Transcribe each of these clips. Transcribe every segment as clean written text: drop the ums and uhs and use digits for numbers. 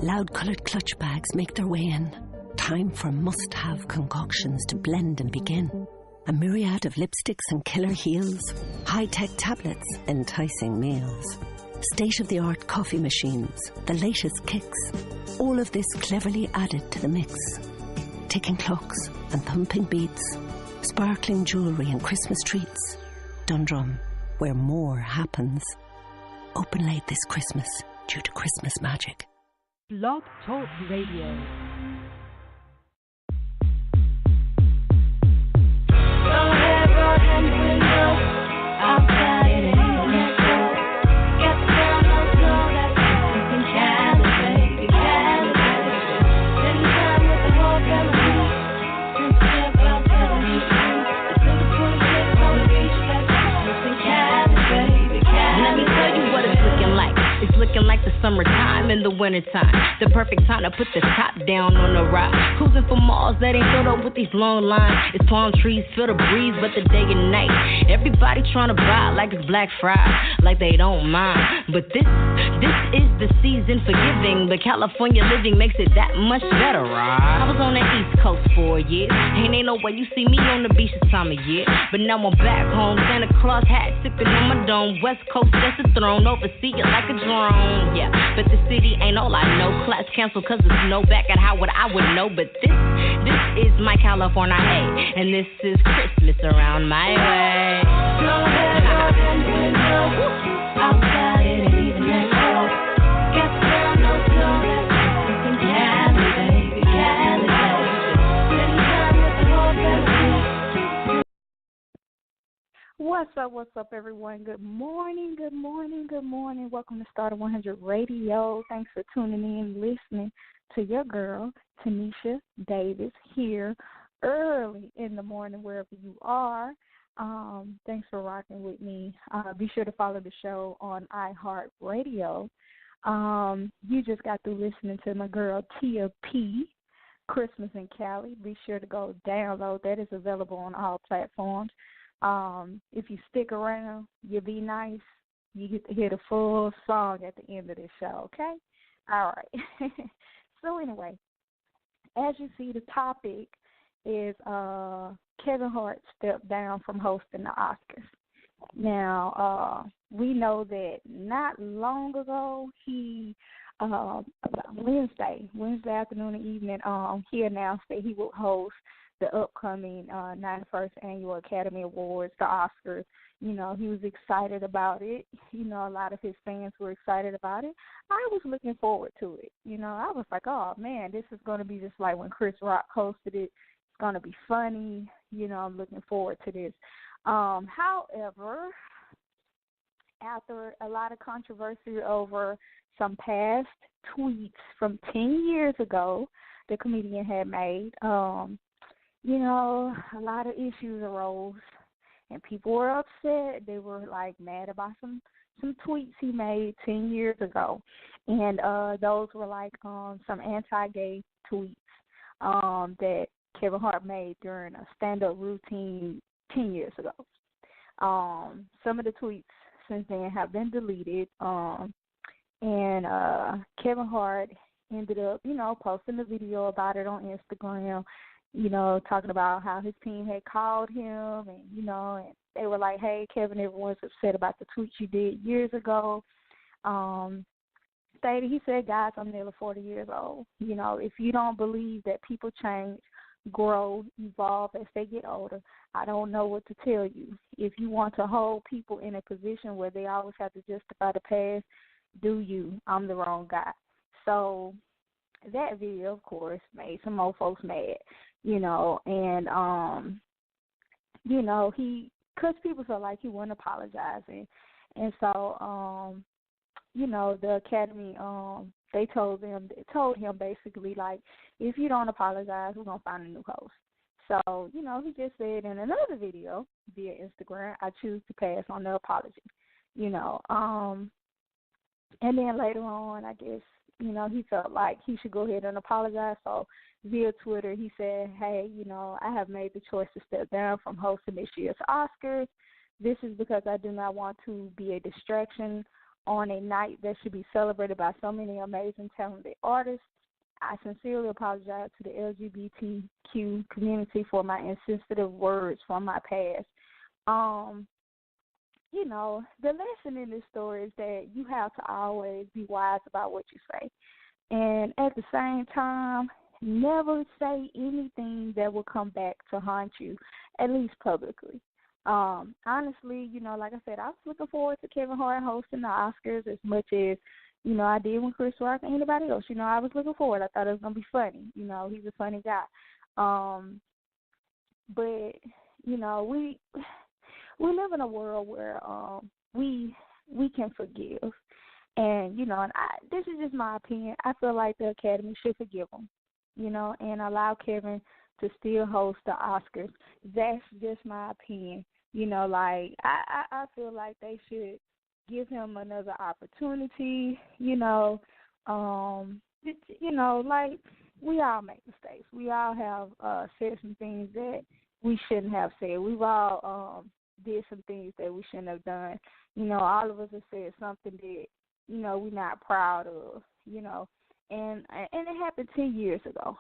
Loud-coloured clutch bags make their way in. Time for must-have concoctions to blend and begin. A myriad of lipsticks and killer heels. High-tech tablets, enticing meals. State-of-the-art coffee machines, the latest kicks. All of this cleverly added to the mix. Ticking clocks and thumping beats. Sparkling jewellery and Christmas treats. Dundrum, where more happens. Open late this Christmas due to Christmas magic. Blog Talk Radio. Looking like the summertime in the wintertime. The perfect time to put the top down on the ride. Cruising for malls that ain't filled up with these long lines. It's palm trees, feel the breeze, but the day and night. Everybody trying to buy like it's Black Friday, like they don't mind. But this is the season for giving. But California living makes it that much better, right? I was on the East Coast for a year. Ain't no way you see me on the beach this time of year. But now I'm back home, Santa Claus hat sipping on my dome. West Coast, that's a throne, oversee it like a drone. Yeah, but the city ain't all I know. Class canceled cause it's no back at how would I would know. But this is my California A, and this is Christmas around my way. Outside it ain't even that cold. Got down no snow. In Cali, baby, Cali, baby. Spend time with the whole family. What's up, everyone? Good morning. Welcome to Starter 100 Radio. Thanks for tuning in, listening to your girl, Tanisha-Davis, here early in the morning, wherever you are. Thanks for rocking with me. Be sure to follow the show on iHeartRadio. You just got through listening to my girl, Tia P., Christmas in Cali. Be sure to go download. That is available on all platforms. If you stick around, you'll be nice. You get to hear the full song at the end of this show, okay? All right. So anyway, as you see, the topic is Kevin Hart stepped down from hosting the Oscars. Now, we know that not long ago, he Wednesday afternoon and evening, he announced that he would host the upcoming 91st Annual Academy Awards, the Oscars. You know, he was excited about it. You know, a lot of his fans were excited about it. I was looking forward to it. You know, I was like, oh, man, this is going to be just like when Chris Rock hosted it. It's going to be funny. You know, I'm looking forward to this. However, after a lot of controversy over some past tweets from 10 years ago the comedian had made, you know, a lot of issues arose, and people were upset. They were, like, mad about some tweets he made 10 years ago. And those were, like, some anti-gay tweets that Kevin Hart made during a stand-up routine 10 years ago. Some of the tweets since then have been deleted, and Kevin Hart ended up, you know, posting a video about it on Instagram, you know, talking about how his team had called him, and, you know, and they were like, hey, Kevin, everyone's upset about the tweets you did years ago. He said, guys, I'm nearly 40 years old. You know, if you don't believe that people change, grow, evolve as they get older, I don't know what to tell you. If you want to hold people in a position where they always have to justify the past, do you. I'm the wrong guy. So that video, of course, made some old folks mad, you know, and, you know, because people felt like he wasn't apologizing. And so, you know, the Academy, they told him basically, like, if you don't apologize, we're going to find a new host. So, you know, he just said in another video via Instagram, I choose to pass on the apology, you know. And then later on, I guess, you know, he felt like he should go ahead and apologize. So via Twitter, he said, hey, you know, I have made the choice to step down from hosting this year's Oscars. This is because I do not want to be a distraction on a night that should be celebrated by so many amazing, talented artists. I sincerely apologize to the LGBTQ community for my insensitive words from my past. You know, the lesson in this story is that you have to always be wise about what you say. And at the same time, never say anything that will come back to haunt you, at least publicly. Honestly, you know, like I said, I was looking forward to Kevin Hart hosting the Oscars as much as, you know, I did when Chris Rock and anybody else. You know, I was looking forward. I thought it was going to be funny. You know, he's a funny guy. But, you know, we live in a world where we can forgive. And, you know, this is just my opinion. I feel like the Academy should forgive him, you know, and allow Kevin to still host the Oscars. That's just my opinion. You know, like, I feel like they should give him another opportunity, you know. You know, like, we all make mistakes. We all have said some things that we shouldn't have said. We've all did some things that we shouldn't have done. You know, all of us have said something that, you know, we're not proud of, you know. And it happened 10 years ago.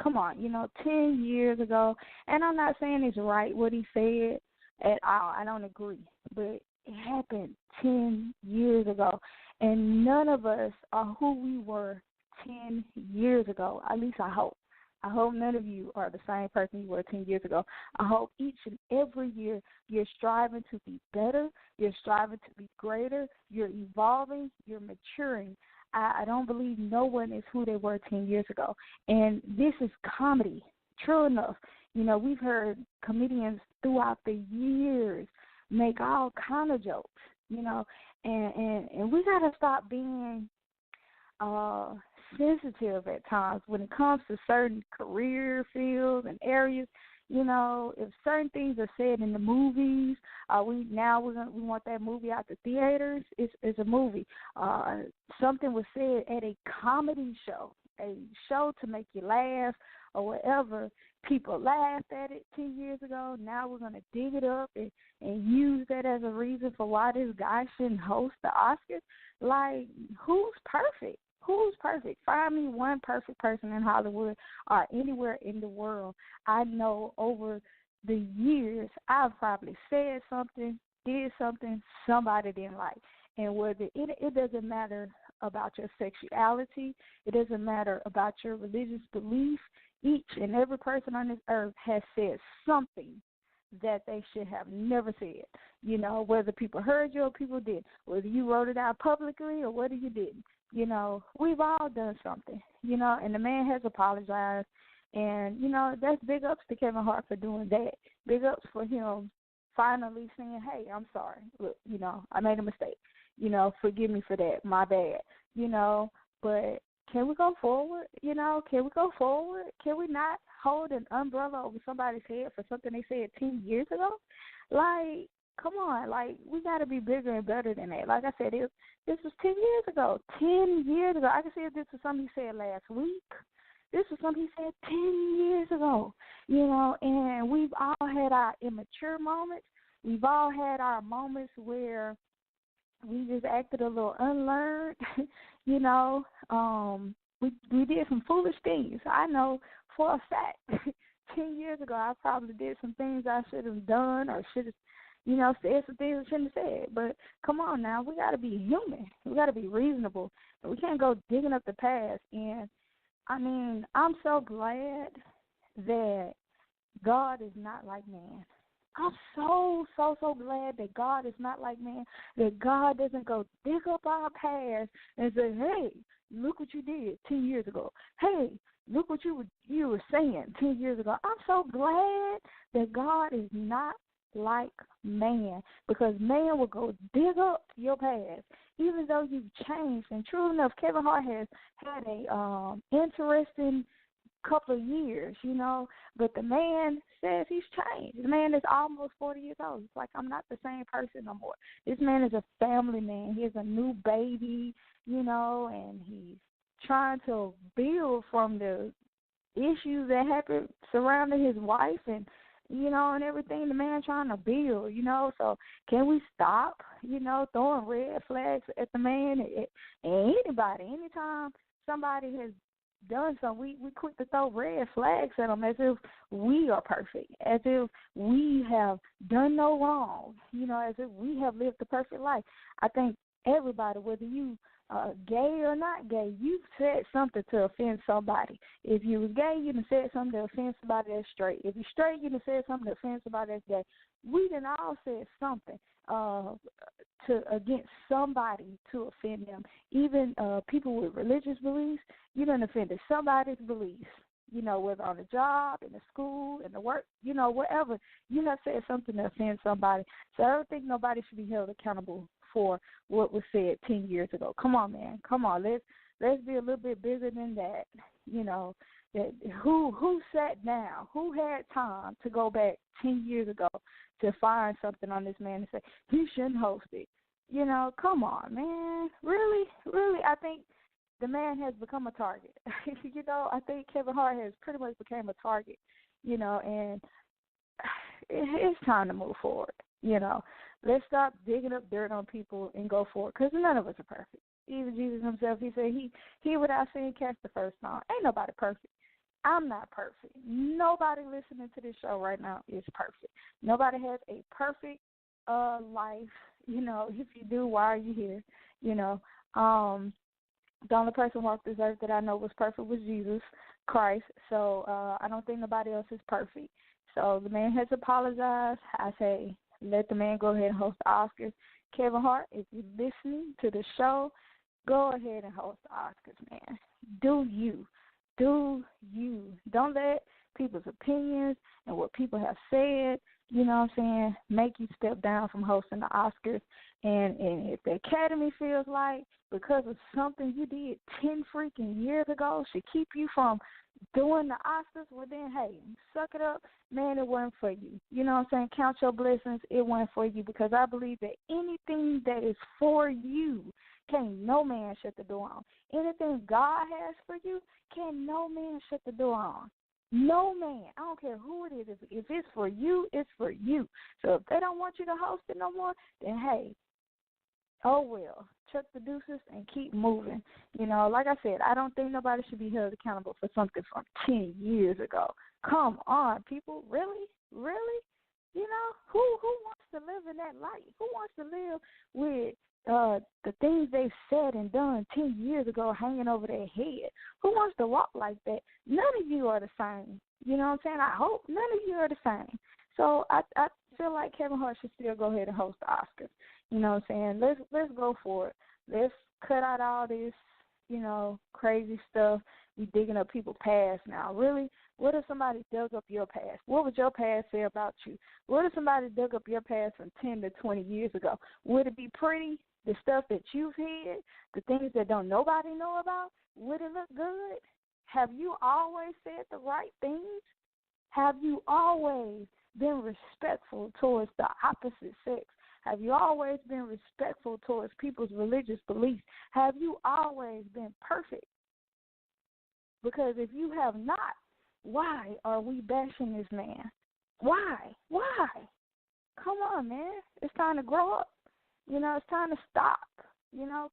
Come on, you know, 10 years ago. And I'm not saying it's right what he said at all. I don't agree. But it happened 10 years ago. And none of us are who we were 10 years ago. At least I hope. I hope none of you are the same person you were 10 years ago. I hope each and every year you're striving to be better. You're striving to be greater. You're evolving. You're maturing. I don't believe no one is who they were 10 years ago. And this is comedy. True enough. You know, we've heard comedians throughout the years make all kind of jokes, you know, and we got to stop being sensitive at times when it comes to certain career fields and areas. You know, if certain things are said in the movies, we want that movie out the theaters. It's a movie. Something was said at a comedy show, a show to make you laugh or whatever. People laughed at it 10 years ago. Now we're going to dig it up and use that as a reason for why this guy shouldn't host the Oscars. Like, who's perfect? Who's perfect? Find me one perfect person in Hollywood or anywhere in the world. I know over the years I've probably said something, did something somebody didn't like. And whether it doesn't matter about your sexuality, it doesn't matter about your religious belief. Each and every person on this earth has said something that they should have never said. You know, whether people heard you or people didn't, whether you wrote it out publicly or whether you didn't. You know, we've all done something, you know, and the man has apologized. And, you know, that's big ups to Kevin Hart for doing that. Big ups for him finally saying, hey, I'm sorry. Look, you know, I made a mistake. You know, forgive me for that. My bad. You know, but can we go forward? You know, can we go forward? Can we not hold an umbrella over somebody's head for something they said 10 years ago? Like, come on, like, we got to be bigger and better than that. Like I said, this was 10 years ago. 10 years ago. I can see if this was something he said last week. This was something he said 10 years ago, you know, and we've all had our immature moments. We've all had our moments where we just acted a little unlearned, you know. We did some foolish things. I know for a fact 10 years ago I probably did some things I should have done or should have, you know, said some things I shouldn't have said. But come on now, we got to be human. We got to be reasonable. And we can't go digging up the past. And, I mean, I'm so glad that God is not like man. I'm so glad that God is not like man, that God doesn't go dig up our past and say, hey, look what you did 10 years ago. Hey, look what you were saying 10 years ago. I'm so glad that God is not like man, because man will go dig up your past, even though you've changed. And true enough, Kevin Hart has had a interesting couple of years, you know, but the man says he's changed. The man is almost 40 years old. It's like, I'm not the same person no more. This man is a family man. He has a new baby, you know, and he's trying to build from the issues that happened surrounding his wife and and everything the man trying to build, So can we stop, throwing red flags at the man and anybody? Anytime somebody has done something, we quick to throw red flags at them as if we are perfect, as if we have done no wrong, as if we have lived the perfect life. I think everybody, whether you gay or not gay, you've said something to offend somebody. If you was gay, you done said something to offend somebody that's straight. If you're straight, you done said something to offend somebody that's gay. We done all said something against somebody to offend them. Even people with religious beliefs, you done offended somebody's beliefs. Whether on the job, in the school, in the work, wherever, you have said something to offend somebody. So I don't think nobody should be held accountable for what was said 10 years ago. Come on, man. Come on. Let's be a little bit bigger than that. That who sat down, who had time to go back 10 years ago to find something on this man and say, he shouldn't host it. Come on, man. Really? Really? I think the man has become a target. I think Kevin Hart has pretty much become a target, and it's time to move forward. Let's stop digging up dirt on people and go forward, because none of us are perfect. Even Jesus himself, he said he without sin cast the first stone. Ain't nobody perfect. I'm not perfect. Nobody listening to this show right now is perfect. Nobody has a perfect life. If you do, why are you here? The only person walked this earth that I know was perfect was Jesus Christ. So I don't think nobody else is perfect. So the man has apologized. I say, let the man go ahead and host the Oscars. Kevin Hart, if you're listening to the show, go ahead and host the Oscars, man. Do you. Do you. Don't let people's opinions and what people have said, make you step down from hosting the Oscars. And if the Academy feels like because of something you did 10 freaking years ago should keep you from doing the Oscars, well then, hey, suck it up. Man, it wasn't for you. Count your blessings. It wasn't for you, because I believe that anything that is for you, can't no man shut the door on. Anything God has for you, can no man shut the door on. No man. I don't care who it is. If it's for you, it's for you. So if they don't want you to host it no more, then hey, oh well. Chuck the deuces and keep moving. Like I said, I don't think nobody should be held accountable for something from 10 years ago. Come on, people. Really? Really? Who wants to live in that life? Who wants to live with the things they've said and done 10 years ago hanging over their head? Who wants to walk like that? None of you are the same. You know what I'm saying? I hope none of you are the same. So I feel like Kevin Hart should still go ahead and host the Oscars. You know what I'm saying? Let's go for it. Let's cut out all this, crazy stuff. We digging up people's past now. Really? What if somebody dug up your past? What would your past say about you? What if somebody dug up your past from 10 to 20 years ago? Would it be pretty? The stuff that you've hid, the things that don't nobody know about, would it look good? Have you always said the right things? Have you always been respectful towards the opposite sex? Have you always been respectful towards people's religious beliefs? Have you always been perfect? Because if you have not, why are we bashing this man? Why? Why? Come on, man. It's time to grow up. It's time to stop.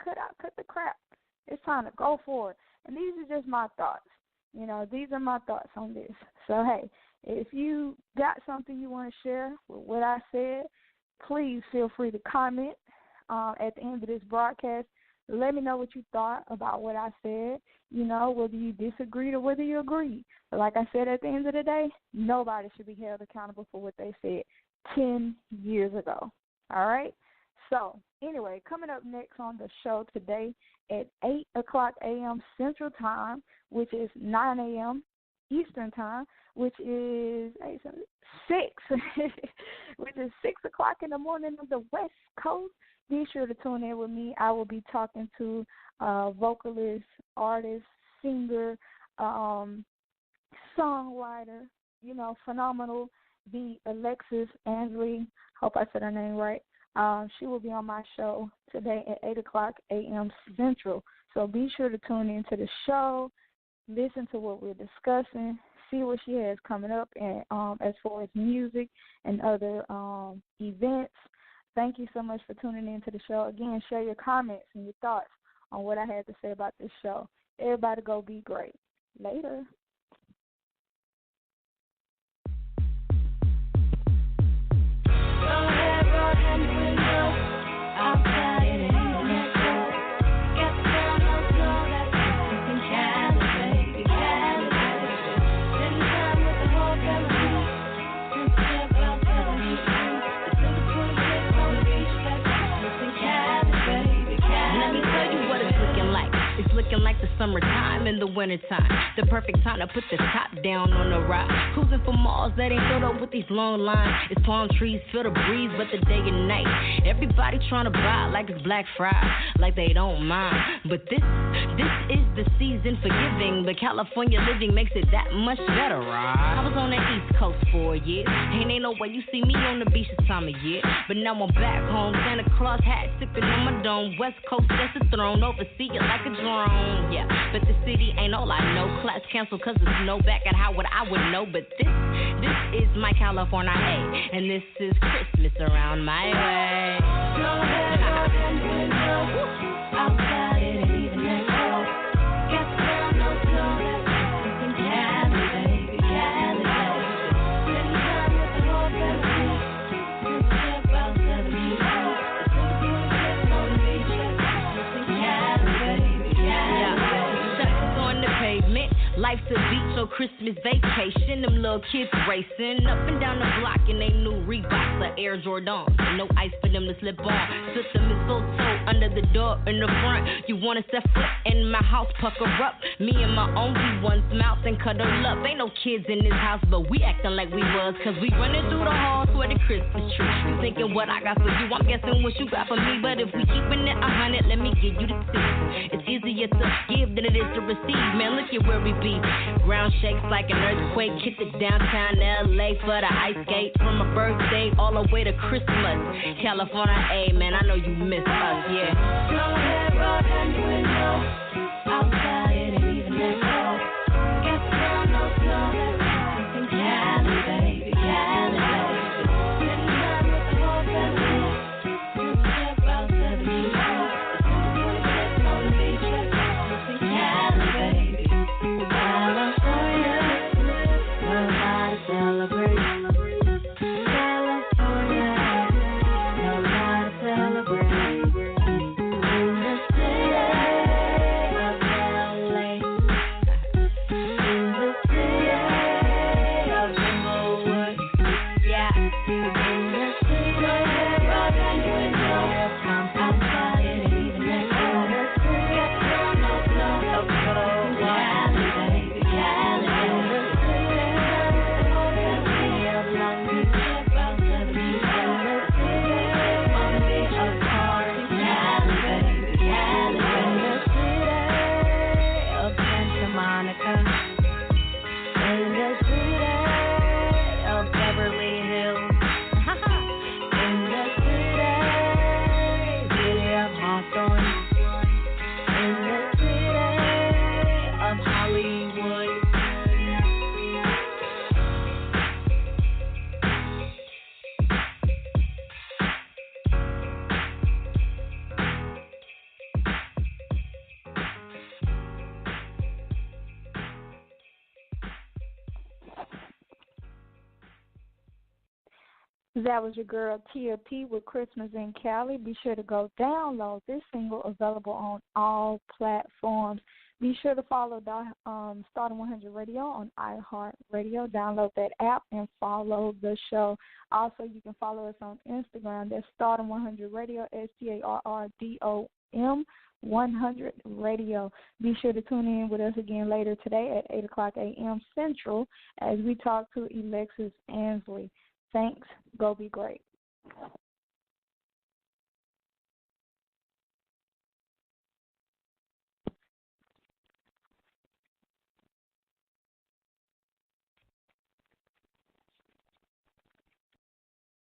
Cut the crap. It's time to go for it. And these are just my thoughts. These are my thoughts on this. So, hey, if you got something you want to share with what I said, please feel free to comment at the end of this broadcast. Let me know what you thought about what I said, whether you disagreed or whether you agreed. But like I said, at the end of the day, nobody should be held accountable for what they said 10 years ago. All right? So, anyway, coming up next on the show today at 8 o'clock a.m. Central Time, which is 9 a.m. Eastern Time, which is 6, which is 6 o'clock in the morning on the West Coast. Be sure to tune in with me. I will be talking to vocalist, artist, singer, songwriter, phenomenal, the Alexis Ansley. Hope I said her name right. She will be on my show today at 8 o'clock a.m. Central. So be sure to tune in to the show. listen to what we're discussing, see what she has coming up, and as far as music and other events. Thank you so much for tuning in to the show. Again, share your comments and your thoughts on what I had to say about this show. Everybody go be great. Later. Looking like the summertime in the wintertime. The perfect time to put the top down on the ride. Cruising for malls that ain't filled up with these long lines. It's palm trees, feel the breeze, but the day and night. Everybody trying to buy like it's Black Friday, like they don't mind. But this is the season for giving. But California living makes it that much better, right? I was on the East Coast for a year. Ain't no way you see me on the beach this time of year. But now I'm back home, Santa Claus hat sipping on my dome. West Coast, that's the throne, oversee it like a drone. Yeah, but the city ain't all I know. Class canceled cause the snow back at Howard, I would know. But this is my California A, and this is Christmas around my way. Outside it ain't even that cold. Got down no snow, that's in Cali, baby, Cali, baby. Spend time with the whole family. Step outside the beach. On the beach, it's in Cali, baby, Cali. Shucks on the pavement. Life's a beach or Christmas vacation. Them little kids racing up and down the block in they new Reeboks or Air Jordans. No ice for them to slip on. System is so under the door in the front. You wanna step foot in my house, pucker up. Me and my only one's mouth and cuddle up. Ain't no kids in this house, but we acting like we was. Cause we running through the halls where the Christmas tree. You thinking what I got for you, I'm guessing what you got for me. But if we keeping it 100, let me give you the tea. It's easier to give than it is to receive. Man, look at where we be. Ground shakes like an earthquake. Hit the downtown LA for the ice skate. From my birthday all the way to Christmas. California, A, man, I know you miss us, yeah. Go ahead, roll down your window. Outside it ain't even that cold. Got down no snow. It's in Cali, baby, Cali, baby. Spend time with the whole family. Step outside the beach. On the beach. It's in Cali, baby. California, know how to celebrate. California, know how to celebrate. In the city of LA, in the city of Inglewood, yeah. In the city of Inglewood, I'm outside it ain't even that cold. Got no snow, no cold. Cali, baby, Cali, in the city of Long Beach, outside the beach. In the city on the beach of Park, Cali, baby, Cali, in the city of Santa Monica, in the city of Beverly Hills, in the city of Hawthorne, in the city of Hollywood. That was your girl Tia P with Christmas in Cali. Be sure to go download this single, available on all platforms. Be sure to follow Stardom 100 Radio on iHeartRadio. Download that app and follow the show. Also, you can follow us on Instagram. That's Stardom 100 Radio, STARRDOM 100 Radio. Be sure to tune in with us again later today at 8 o'clock a.m. Central as we talk to Alexis Ansley. Thanks. Go be great.